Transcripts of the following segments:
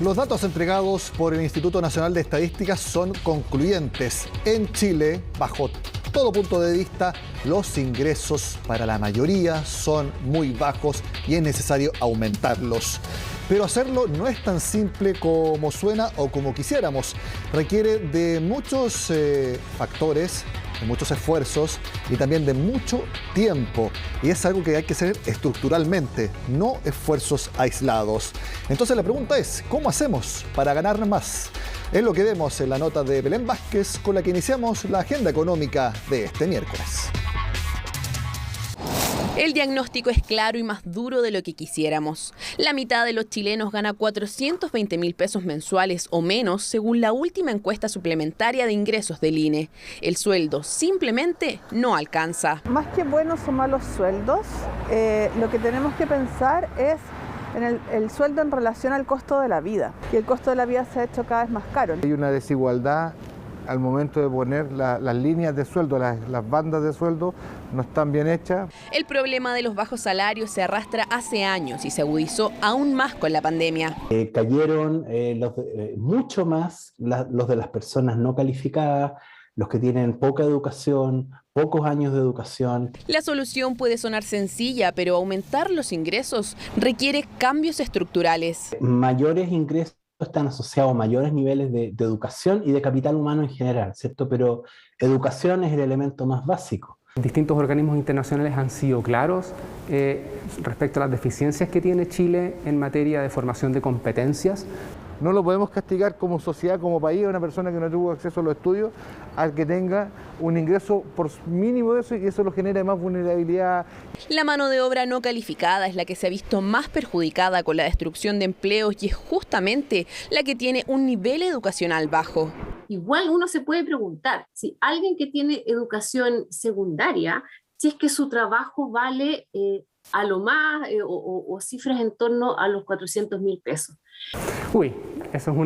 Los datos entregados por el Instituto Nacional de Estadística son concluyentes. En Chile, bajo todo punto de vista, los ingresos para la mayoría son muy bajos y es necesario aumentarlos. Pero hacerlo no es tan simple como suena o como quisiéramos. Requiere de muchos factores, de muchos esfuerzos y también de mucho tiempo. Y es algo que hay que hacer estructuralmente, no esfuerzos aislados. Entonces la pregunta es, ¿cómo hacemos para ganar más? Es lo que vemos en la nota de Belén Vázquez, con la que iniciamos la agenda económica de este miércoles. El diagnóstico es claro y más duro de lo que quisiéramos. La mitad de los chilenos gana 420.000 pesos mensuales o menos, según la última encuesta suplementaria de ingresos del INE. El sueldo simplemente no alcanza. Más que buenos o malos sueldos, lo que tenemos que pensar es en el sueldo en relación al costo de la vida. Y el costo de la vida se ha hecho cada vez más caro. Hay una desigualdad al momento de poner las líneas de sueldo, las bandas de sueldo no están bien hechas. El problema de los bajos salarios se arrastra hace años y se agudizó aún más con la pandemia. Cayeron mucho más los de las personas no calificadas, los que tienen poca educación, pocos años de educación. La solución puede sonar sencilla, pero aumentar los ingresos requiere cambios estructurales. Mayores ingresos están asociados a mayores niveles de educación y de capital humano en general, ¿cierto? Pero educación es el elemento más básico. Distintos organismos internacionales han sido claros respecto a las deficiencias que tiene Chile en materia de formación de competencias. No lo podemos castigar como sociedad, como país, a una persona que no tuvo acceso a los estudios, al que tenga un ingreso por mínimo de eso, y eso lo genera más vulnerabilidad. La mano de obra no calificada es la que se ha visto más perjudicada con la destrucción de empleos y es justamente la que tiene un nivel educacional bajo. Igual uno se puede preguntar si alguien que tiene educación secundaria, si es que su trabajo vale a lo más o cifras en torno a los 400.000 pesos. Uy, eso es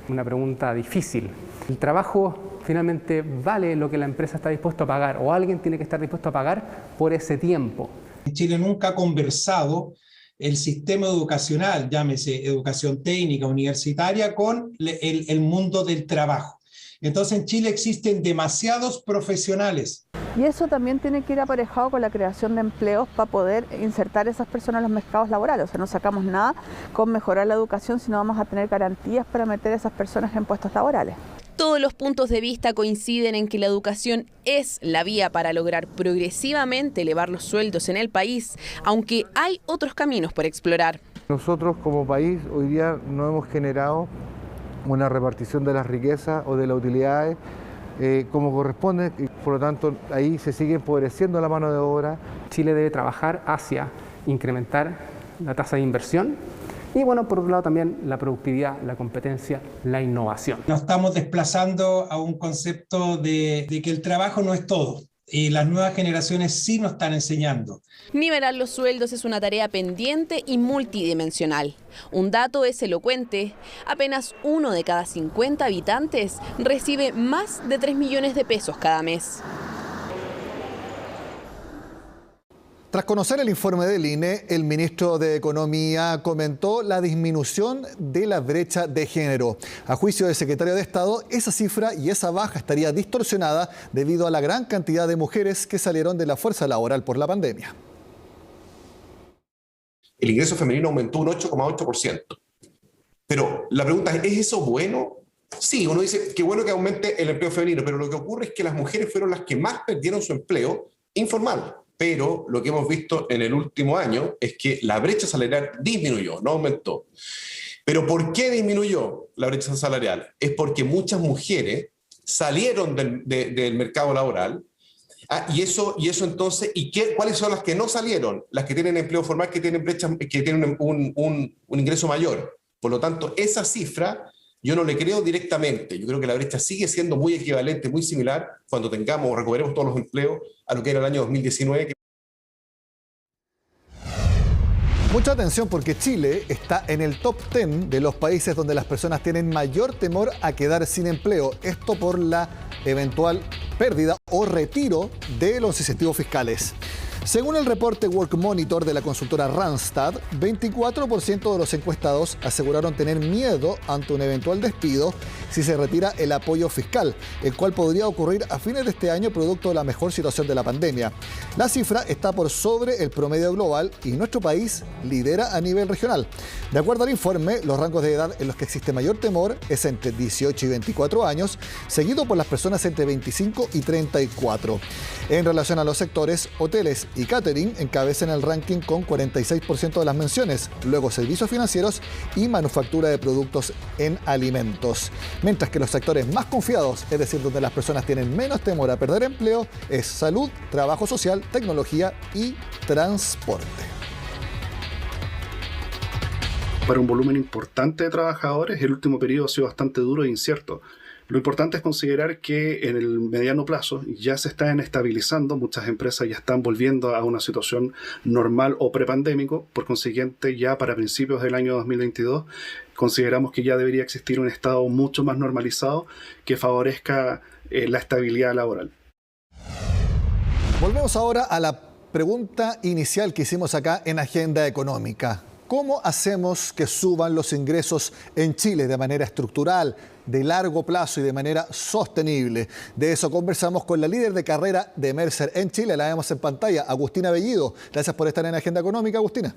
una pregunta difícil. ¿El trabajo finalmente vale lo que la empresa está dispuesta a pagar o alguien tiene que estar dispuesto a pagar por ese tiempo? Chile nunca ha conversado el sistema educacional, llámese educación técnica, universitaria, con el mundo del trabajo. Entonces en Chile existen demasiados profesionales. Y eso también tiene que ir aparejado con la creación de empleos para poder insertar a esas personas en los mercados laborales. O sea, no sacamos nada con mejorar la educación, sino vamos a tener garantías para meter a esas personas en puestos laborales. Todos los puntos de vista coinciden en que la educación es la vía para lograr progresivamente elevar los sueldos en el país, aunque hay otros caminos por explorar. Nosotros como país hoy día no hemos generado una repartición de las riquezas o de las utilidades como corresponde, y por lo tanto ahí se sigue empobreciendo la mano de obra. Chile debe trabajar hacia incrementar la tasa de inversión y, bueno, por otro lado también la productividad, la competencia, la innovación. Nos estamos desplazando a un concepto de que el trabajo no es todo. Y las nuevas generaciones sí nos están enseñando. Nivelar los sueldos es una tarea pendiente y multidimensional. Un dato es elocuente. Apenas 1 de cada 50 habitantes recibe más de 3 millones de pesos cada mes. Tras conocer el informe del INE, el ministro de Economía comentó la disminución de la brecha de género. A juicio del secretario de Estado, esa cifra y esa baja estaría distorsionada debido a la gran cantidad de mujeres que salieron de la fuerza laboral por la pandemia. El ingreso femenino aumentó un 8,8%. Pero la pregunta es eso bueno? Sí, uno dice que bueno que aumente el empleo femenino, pero lo que ocurre es que las mujeres fueron las que más perdieron su empleo informal. Pero lo que hemos visto en el último año es que la brecha salarial disminuyó, no aumentó. ¿Pero por qué disminuyó la brecha salarial? Es porque muchas mujeres salieron del mercado laboral. Y eso entonces, ¿cuáles son las que no salieron? Las que tienen empleo formal, que tienen un ingreso mayor. Por lo tanto, esa cifra yo no le creo directamente. Yo creo que la brecha sigue siendo muy equivalente, muy similar cuando recuperemos todos los empleos a lo que era el año 2019. Mucha atención porque Chile está en el top 10 de los países donde las personas tienen mayor temor a quedar sin empleo. Esto por la eventual pérdida o retiro de los incentivos fiscales. Según el reporte Work Monitor de la consultora Randstad, 24% de los encuestados aseguraron tener miedo ante un eventual despido si se retira el apoyo fiscal, el cual podría ocurrir a fines de este año producto de la mejor situación de la pandemia. La cifra está por sobre el promedio global y nuestro país lidera a nivel regional. De acuerdo al informe, los rangos de edad en los que existe mayor temor es entre 18 y 24 años, seguido por las personas entre 25 y 34. En relación a los sectores, hoteles y catering encabezan el ranking con 46% de las menciones, luego servicios financieros y manufactura de productos en alimentos. Mientras que los sectores más confiados, es decir, donde las personas tienen menos temor a perder empleo, es salud, trabajo social, tecnología y transporte. Para un volumen importante de trabajadores, el último periodo ha sido bastante duro e incierto. Lo importante es considerar que en el mediano plazo ya se están estabilizando, muchas empresas ya están volviendo a una situación normal o prepandémico, por consiguiente ya para principios del año 2022 consideramos que ya debería existir un estado mucho más normalizado que favorezca la estabilidad laboral. Volvemos ahora a la pregunta inicial que hicimos acá en Agenda Económica. ¿Cómo hacemos que suban los ingresos en Chile de manera estructural, de largo plazo y de manera sostenible? De eso conversamos con la líder de carrera de Mercer en Chile, la vemos en pantalla, Agustina Bellido. Gracias por estar en Agenda Económica, Agustina.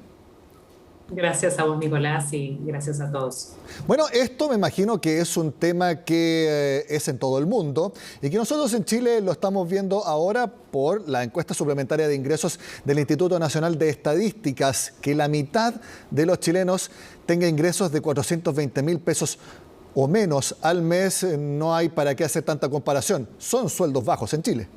Gracias a vos, Nicolás, y gracias a todos. Bueno, esto me imagino que es un tema que es en todo el mundo y que nosotros en Chile lo estamos viendo ahora por la encuesta suplementaria de ingresos del Instituto Nacional de Estadísticas, que la mitad de los chilenos tenga ingresos de 420.000 pesos o menos al mes. No hay para qué hacer tanta comparación. Son sueldos bajos en Chile.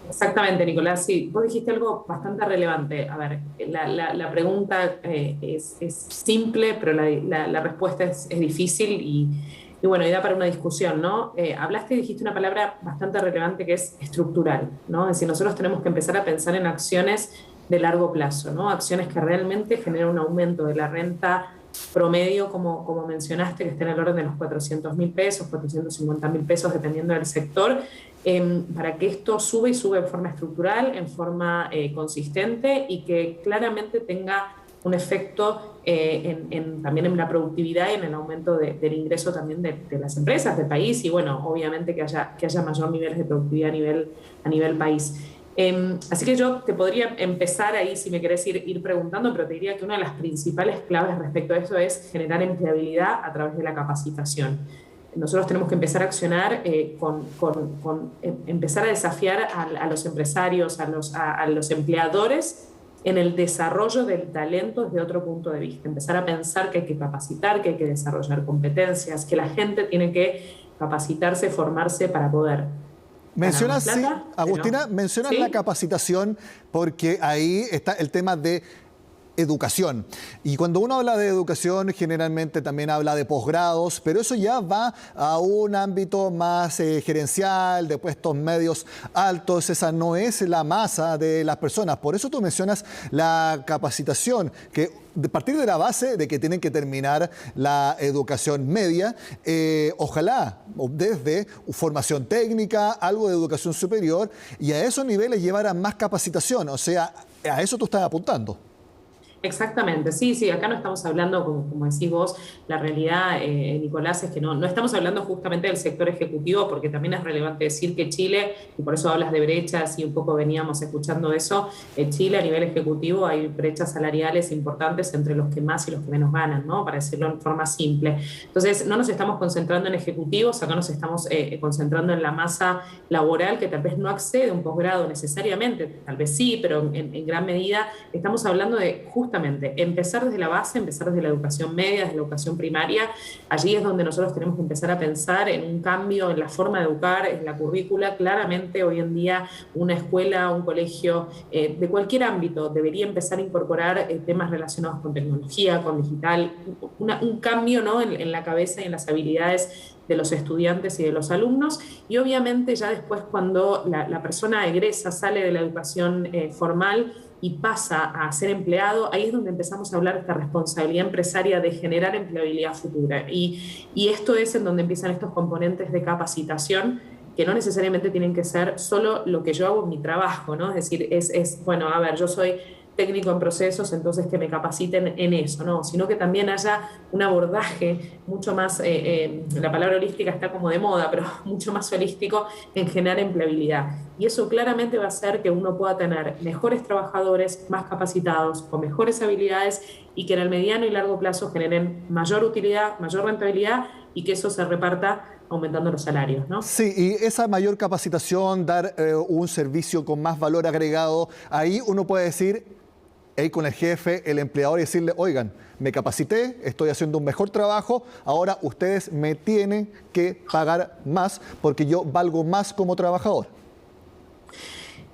Exactamente, Nicolás. Sí, vos dijiste algo bastante relevante. A ver, la pregunta es simple, pero la respuesta es difícil y bueno, y da para una discusión, ¿no? Hablaste y dijiste una palabra bastante relevante que es estructural, ¿no? Es decir, nosotros tenemos que empezar a pensar en acciones de largo plazo, ¿no? Acciones que realmente generen un aumento de la renta promedio, como mencionaste, que esté en el orden de los 400.000 pesos, 450.000 pesos, dependiendo del sector, para que esto sube y sube de forma estructural, en forma consistente y que claramente tenga un efecto también en la productividad y en el aumento del ingreso también de las empresas, del país y, bueno, obviamente que haya mayor niveles de productividad a nivel país. Así que yo te podría empezar ahí, si me querés ir preguntando, pero te diría que una de las principales claves respecto a eso es generar empleabilidad a través de la capacitación. Nosotros tenemos que empezar a accionar empezar a desafiar a los empresarios, a los empleadores en el desarrollo del talento desde otro punto de vista. Empezar a pensar que hay que capacitar, que hay que desarrollar competencias, que la gente tiene que capacitarse, formarse para poder. Mencionas, sí, Agustina, mencionas la capacitación porque ahí está el tema de educación. Y cuando uno habla de educación, generalmente también habla de posgrados, pero eso ya va a un ámbito más gerencial, de puestos medios altos. Esa no es la masa de las personas. Por eso tú mencionas la capacitación, que a partir de la base de que tienen que terminar la educación media, ojalá desde formación técnica, algo de educación superior, y a esos niveles llevar a más capacitación. O sea, a eso tú estás apuntando. Exactamente, sí, acá no estamos hablando, como decís vos, la realidad, Nicolás, es que no estamos hablando justamente del sector ejecutivo, porque también es relevante decir que Chile, y por eso hablas de brechas y un poco veníamos escuchando eso, en Chile a nivel ejecutivo hay brechas salariales importantes entre los que más y los que menos ganan, ¿no? Para decirlo en forma simple. Entonces, no nos estamos concentrando en ejecutivos, acá nos estamos concentrando en la masa laboral que tal vez no accede a un posgrado necesariamente, tal vez sí, pero en gran medida estamos hablando de justamente empezar desde la base, empezar desde la educación media, desde la educación primaria. Allí es donde nosotros tenemos que empezar a pensar en un cambio en la forma de educar, en la currícula. Claramente hoy en día una escuela, un colegio de cualquier ámbito debería empezar a incorporar temas relacionados con tecnología, con digital, un cambio, ¿no? en la cabeza y en las habilidades de los estudiantes y de los alumnos, y obviamente ya después cuando la persona egresa, sale de la educación formal y pasa a ser empleado, ahí es donde empezamos a hablar de esta responsabilidad empresaria de generar empleabilidad futura. Y esto es en donde empiezan estos componentes de capacitación que no necesariamente tienen que ser solo lo que yo hago en mi trabajo, ¿no? Es decir, bueno, a ver, yo soy técnico en procesos, entonces que me capaciten en eso, ¿no? Sino que también haya un abordaje mucho más, la palabra holística está como de moda, pero mucho más holístico en generar empleabilidad. Y eso claramente va a hacer que uno pueda tener mejores trabajadores, más capacitados, con mejores habilidades y que en el mediano y largo plazo generen mayor utilidad, mayor rentabilidad y que eso se reparta aumentando los salarios, ¿no? Sí, y esa mayor capacitación, dar un servicio con más valor agregado, ahí uno puede decir, con el jefe, el empleador, y decirle, oigan, me capacité, estoy haciendo un mejor trabajo, ahora ustedes me tienen que pagar más porque yo valgo más como trabajador.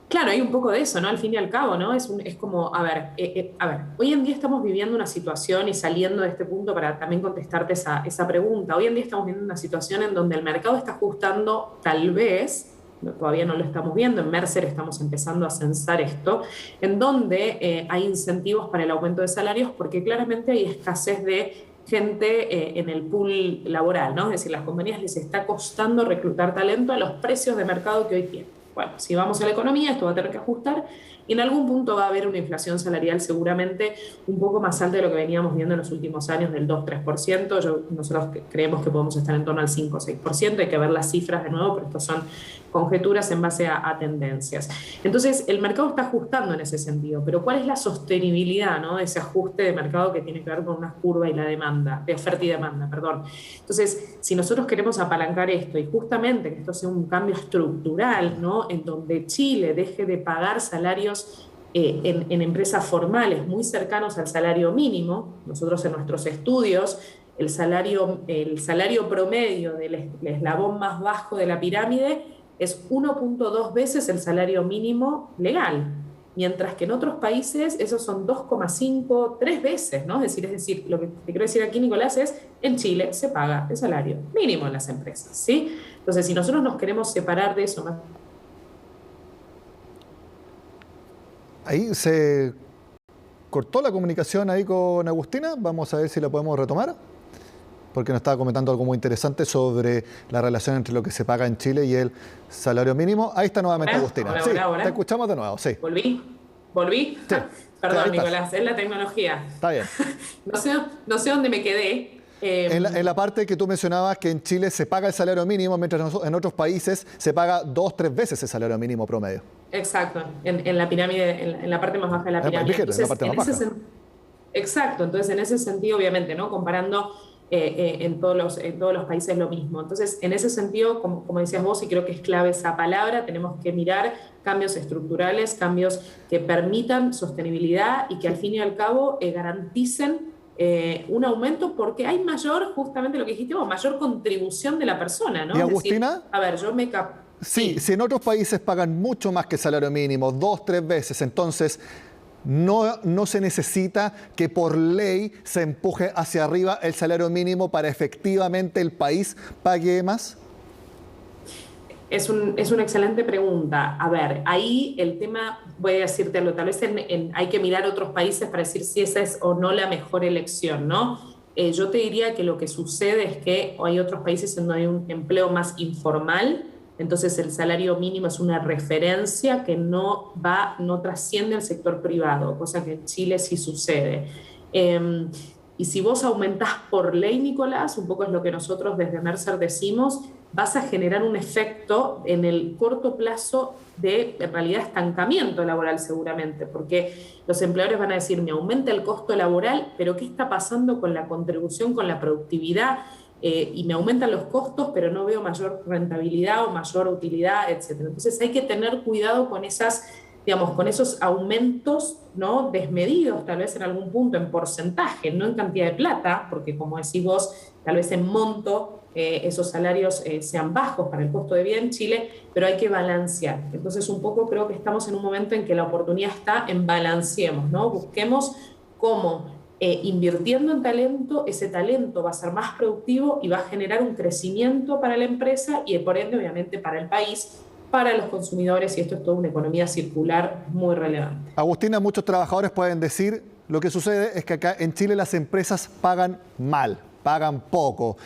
Claro, hay un poco de eso, ¿no? Al fin y al cabo, ¿no? Es como, a ver, hoy en día estamos viviendo una situación y saliendo de este punto para también contestarte esa pregunta. Hoy en día estamos viviendo una situación en donde el mercado está ajustando, tal vez, todavía no lo estamos viendo, en Mercer estamos empezando a censar esto, en donde hay incentivos para el aumento de salarios porque claramente hay escasez de gente en el pool laboral, ¿no? Es decir, las compañías les está costando reclutar talento a los precios de mercado que hoy tienen. Bueno, si vamos a la economía, esto va a tener que ajustar y en algún punto va a haber una inflación salarial seguramente un poco más alta de lo que veníamos viendo en los últimos años, del 2-3%. Nosotros creemos que podemos estar en torno al 5-6%. Hay que ver las cifras de nuevo, pero estas son conjeturas en base a tendencias. Entonces, el mercado está ajustando en ese sentido, pero ¿cuál es la sostenibilidad, ¿no? de ese ajuste de mercado que tiene que ver con una curva y la demanda, de oferta y demanda, perdón? Entonces, si nosotros queremos apalancar esto y justamente que esto sea un cambio estructural, ¿no? En donde Chile deje de pagar salarios en empresas formales muy cercanos al salario mínimo, nosotros en nuestros estudios, el salario promedio del eslabón más bajo de la pirámide es 1.2 veces el salario mínimo legal, mientras que en otros países esos son 2,5, 3 veces, ¿no? Es decir, lo que te quiero decir aquí, Nicolás, es en Chile se paga el salario mínimo en las empresas, ¿sí? Entonces, si nosotros nos queremos separar de eso más... Ahí se cortó la comunicación ahí con Agustina, vamos a ver si la podemos retomar, porque nos estaba comentando algo muy interesante sobre la relación entre lo que se paga en Chile y el salario mínimo. Ahí está nuevamente Agustina. Hola, sí, hola. te escuchamos de nuevo, sí. ¿Volví? Sí. Perdón, Nicolás, es la tecnología. Está bien. No sé dónde me quedé. En la parte que tú mencionabas que en Chile se paga el salario mínimo, mientras en otros países se paga 2-3 veces el salario mínimo promedio. Exacto, en la pirámide, en la parte más baja de la pirámide. Entonces, en la parte más baja. Exacto, entonces en ese sentido, obviamente, ¿no? Comparando en todos los países lo mismo. Entonces, en ese sentido, como decías vos, y creo que es clave esa palabra, tenemos que mirar cambios estructurales, cambios que permitan sostenibilidad y que al fin y al cabo garanticen un aumento porque hay mayor, justamente lo que dijiste vos, mayor contribución de la persona, ¿no? ¿Y Agustina? Es decir, a ver, yo me... Sí, si en otros países pagan mucho más que el salario mínimo, 2-3 veces, entonces no se necesita que por ley se empuje hacia arriba el salario mínimo para efectivamente el país pague más. Es una excelente pregunta. A ver, ahí el tema, voy a decírtelo, tal vez hay que mirar otros países para decir si esa es o no la mejor elección, ¿no? Yo te diría que lo que sucede es que hay otros países en donde hay un empleo más informal, entonces el salario mínimo es una referencia que no trasciende el sector privado, cosa que en Chile sí sucede. Y si vos aumentás por ley, Nicolás, un poco es lo que nosotros desde Mercer decimos, vas a generar un efecto en el corto plazo de, en realidad, estancamiento laboral seguramente, porque los empleadores van a decir, me aumenta el costo laboral, pero ¿qué está pasando con la contribución, con la productividad? Y me aumentan los costos, pero no veo mayor rentabilidad o mayor utilidad, etc. Entonces hay que tener cuidado con con esos aumentos, ¿no? Desmedidos, tal vez en algún punto en porcentaje, no en cantidad de plata, porque como decís vos, tal vez en monto esos salarios sean bajos para el costo de vida en Chile, pero hay que balancear. Entonces un poco creo que estamos en un momento en que la oportunidad está en balanceemos, ¿no? Busquemos cómo invirtiendo en talento, ese talento va a ser más productivo y va a generar un crecimiento para la empresa y por ende obviamente para el país, para los consumidores, y esto es toda una economía circular muy relevante. Agustina, muchos trabajadores pueden decir, lo que sucede es que acá en Chile las empresas pagan mal. pagan poco.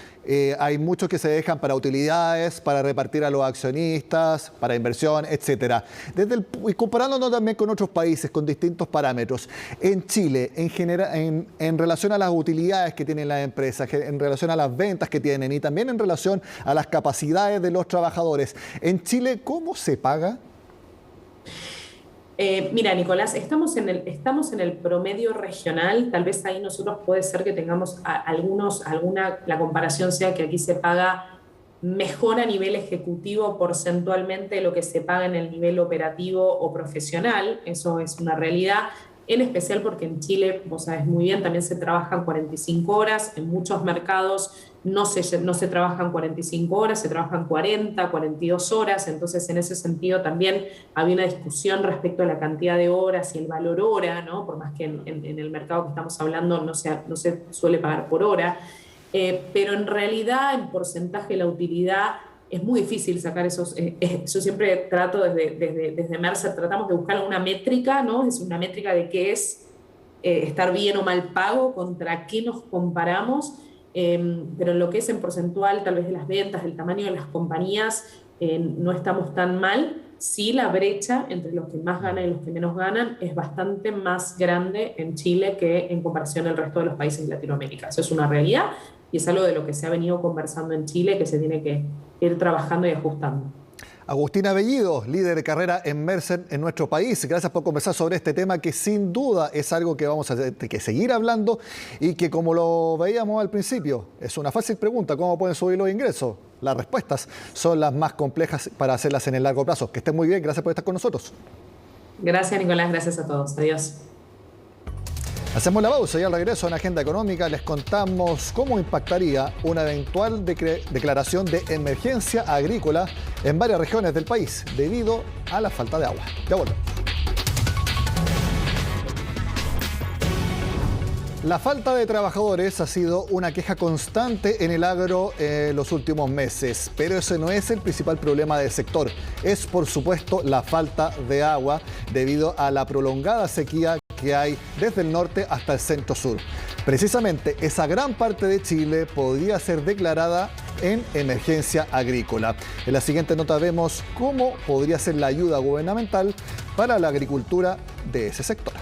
Hay muchos que se dejan para utilidades, para repartir a los accionistas, para inversión, etc. Y comparándonos también con otros países con distintos parámetros, en Chile, en general, en relación a las utilidades que tienen las empresas, en relación a las ventas que tienen y también en relación a las capacidades de los trabajadores, en Chile, ¿cómo se paga? Mira, Nicolás, estamos en el promedio regional. Tal vez ahí nosotros puede ser que tengamos la comparación sea que aquí se paga mejor a nivel ejecutivo porcentualmente de lo que se paga en el nivel operativo o profesional. Eso es una realidad. En especial porque en Chile, vos sabés muy bien, también se trabajan 45 horas. En muchos mercados no se trabajan 45 horas, se trabajan 40, 42 horas. Entonces, en ese sentido también había una discusión respecto a la cantidad de horas y el valor hora, ¿no? Por más que en el mercado que estamos hablando no se suele pagar por hora. Pero en realidad, en porcentaje, la utilidad es muy difícil sacar esos. Yo siempre trato desde Mercer, tratamos de buscar una métrica, ¿no? Es una métrica de qué es estar bien o mal pago, contra qué nos comparamos, pero en lo que es en porcentual, tal vez de las ventas, del tamaño de las compañías, no estamos tan mal. Sí, la brecha entre los que más ganan y los que menos ganan es bastante más grande en Chile que en comparación al resto de los países de Latinoamérica. Eso es una realidad y es algo de lo que se ha venido conversando en Chile, que se tiene que ir trabajando y ajustando. Agustina Bellido, líder de carrera en Mercer en nuestro país. Gracias por conversar sobre este tema que sin duda es algo que vamos a tener que seguir hablando y que, como lo veíamos al principio, es una fácil pregunta: ¿cómo pueden subir los ingresos? Las respuestas son las más complejas para hacerlas en el largo plazo. Que estén muy bien, gracias por estar con nosotros. Gracias, Nicolás, gracias a todos. Adiós. Hacemos la pausa y al regreso en Agenda Económica les contamos cómo impactaría una eventual declaración de emergencia agrícola en varias regiones del país debido a la falta de agua. Ya volvemos. La falta de trabajadores ha sido una queja constante en el agro los últimos meses, pero ese no es el principal problema del sector. Es, por supuesto, la falta de agua debido a la prolongada sequía que hay desde el norte hasta el centro-sur. Precisamente, esa gran parte de Chile podría ser declarada en emergencia agrícola. En la siguiente nota vemos cómo podría ser la ayuda gubernamental para la agricultura de ese sector.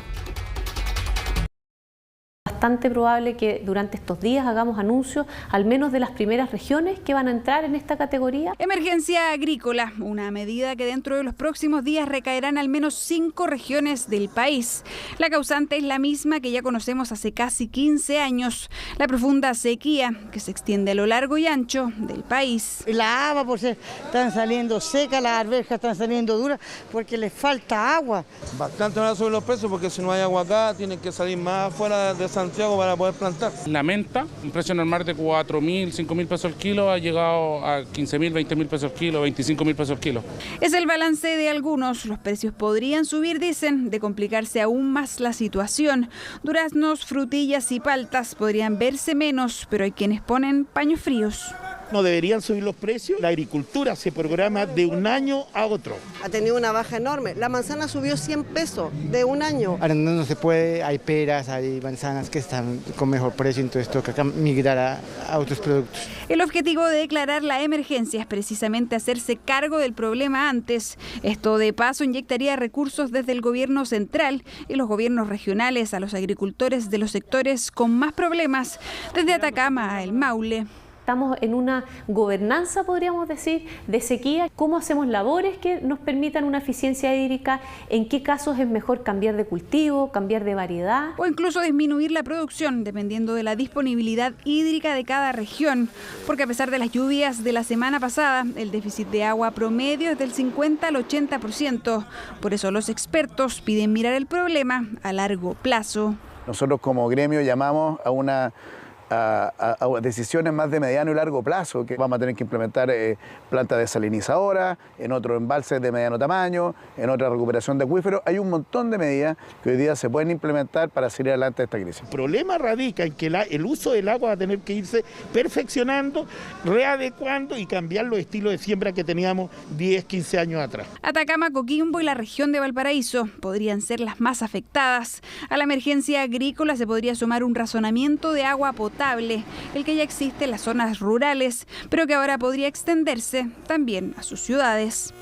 Bastante probable que durante estos días hagamos anuncios al menos de las primeras regiones que van a entrar en esta categoría. Emergencia agrícola, una medida que dentro de los próximos días recaerán al menos 5 regiones del país. La causante es la misma que ya conocemos hace casi 15 años, la profunda sequía que se extiende a lo largo y ancho del país. La agua, pues están saliendo secas, las arvejas están saliendo duras porque les falta agua. Bastante van a subir los precios porque si no hay agua acá tienen que salir más afuera de Santiago para poder plantar. La menta, un precio normal de 4.000, 5.000 pesos el kilo, ha llegado a 15.000, 20.000 pesos el kilo, 25.000 pesos el kilo. Es el balance de algunos. Los precios podrían subir, dicen, de complicarse aún más la situación. Duraznos, frutillas y paltas podrían verse menos, pero hay quienes ponen paños fríos. No deberían subir los precios. La agricultura se programa de un año a otro. Ha tenido una baja enorme. La manzana subió 100 pesos de un año. Ahora no se puede, hay peras, hay manzanas que están con mejor precio, entonces toca migrar a otros productos. El objetivo de declarar la emergencia es precisamente hacerse cargo del problema antes. Esto de paso inyectaría recursos desde el gobierno central y los gobiernos regionales a los agricultores de los sectores con más problemas, desde Atacama a El Maule. Estamos en una gobernanza, podríamos decir, de sequía. ¿Cómo hacemos labores que nos permitan una eficiencia hídrica? ¿En qué casos es mejor cambiar de cultivo, cambiar de variedad? O incluso disminuir la producción, dependiendo de la disponibilidad hídrica de cada región. Porque a pesar de las lluvias de la semana pasada, el déficit de agua promedio es del 50 al 80%. Por eso los expertos piden mirar el problema a largo plazo. Nosotros como gremio llamamos a decisiones más de mediano y largo plazo, que vamos a tener que implementar plantas desalinizadoras, en otros embalses de mediano tamaño, en otra recuperación de acuíferos. Hay un montón de medidas que hoy día se pueden implementar para salir adelante de esta crisis. El problema radica en que el uso del agua va a tener que irse perfeccionando, readecuando y cambiar los estilos de siembra que teníamos 10, 15 años atrás. Atacama, Coquimbo y la región de Valparaíso podrían ser las más afectadas. A la emergencia agrícola se podría sumar un razonamiento de agua potable estable, el que ya existe en las zonas rurales, pero que ahora podría extenderse también a sus ciudades.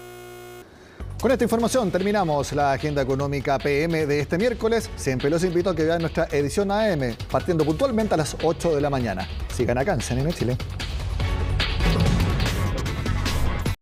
Con esta información terminamos la agenda económica PM de este miércoles. Siempre los invito a que vean nuestra edición AM, partiendo puntualmente a las 8 de la mañana. Sigan acá en CNN Chile.